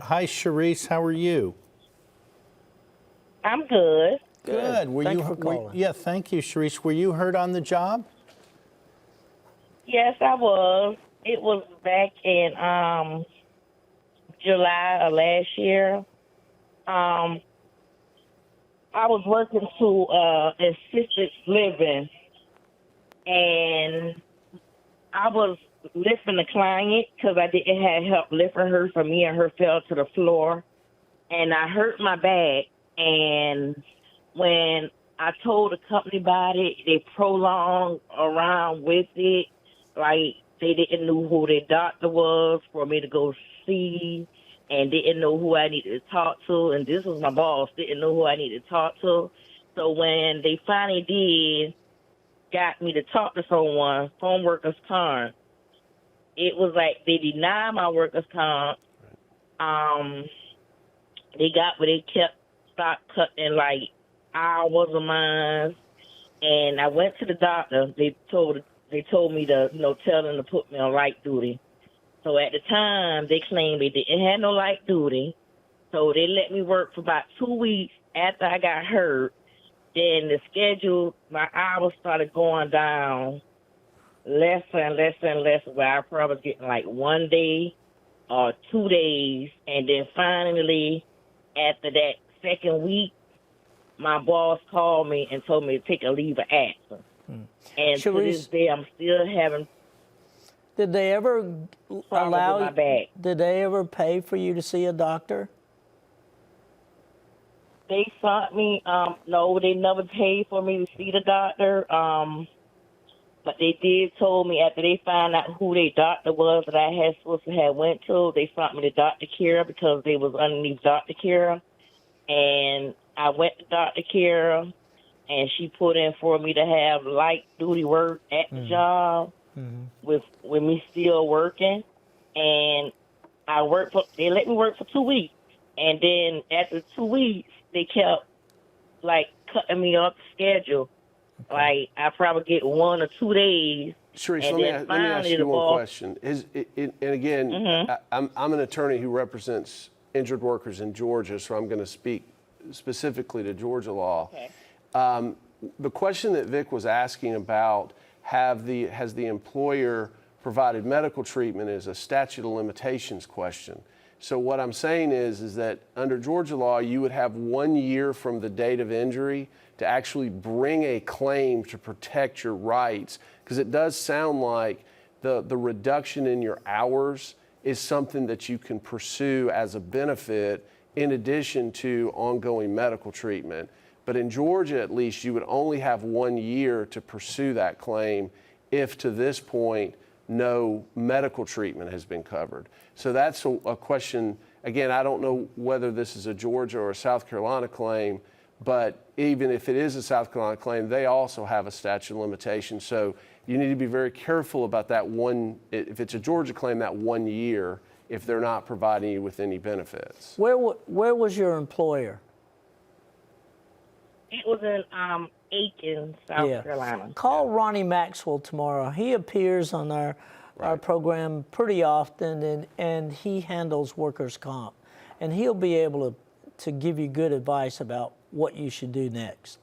Hi, Sharice. How are you? I'm good. Good. Thank you for calling. Yeah, thank you, Sharice. Were you hurt on the job? Yes, I was. It was back in July of last year. I was working to assisted living, and I was lifting the client because I didn't have help lifting her, so me and her fell to the floor, and I hurt my back. And when I told the company about it, they prolonged around with it, like they didn't know who their doctor was for me to go see, and didn't know who I needed to talk to. And this was my boss, didn't know who I needed to talk to. So when they finally did got me to talk to someone from workers' comp, it was like they denied my workers' comp. They got where they stopped cutting like hours of mine, and I went to the doctor. They told me to tell them to put me on light duty. So at the time they claimed they didn't have no light duty, so they let me work for about 2 weeks after I got hurt. Then the schedule, my hours started going down less and less and less, where I probably was getting like 1 day or 2 days. And then finally, after that second week, my boss called me and told me to take a leave of absence. And to this day, I'm still having Did they ever problems with my back. Did they ever pay for you to see a doctor? They sent me, no, they never paid for me to see the doctor. But they did told me after they found out who their doctor was that I had supposed to have went to, they sent me to Dr. Kira because they was underneath Dr. Kira. And I went to Dr. Kira, and she put in for me to have light duty work at the job with me still working. And they let me work for 2 weeks. And then after 2 weeks, they kept like cutting me off the schedule. Okay. Like I probably get 1 or 2 days. Sharice, let me ask you one question. And again, I'm an attorney who represents injured workers in Georgia, so I'm going to speak specifically to Georgia law. Okay. The question that Vic was asking about, has the employer provided medical treatment, is a statute of limitations question. So what I'm saying is that under Georgia law, you would have 1 year from the date of injury to actually bring a claim to protect your rights, because it does sound like the reduction in your hours is something that you can pursue as a benefit in addition to ongoing medical treatment. But in Georgia, at least, you would only have 1 year to pursue that claim if to this point no medical treatment has been covered. So that's a question. Again, I don't know whether this is a Georgia or a South Carolina claim, but even if it is a South Carolina claim, they also have a statute of limitations. So you need to be very careful about that one. If it's a Georgia claim, that 1 year, if they're not providing you with any benefits. Where was your employer? It was in Aiken, South Carolina. Call Ronnie Maxwell tomorrow. He appears on our program pretty often, and he handles workers' comp. And he'll be able to give you good advice about what you should do next.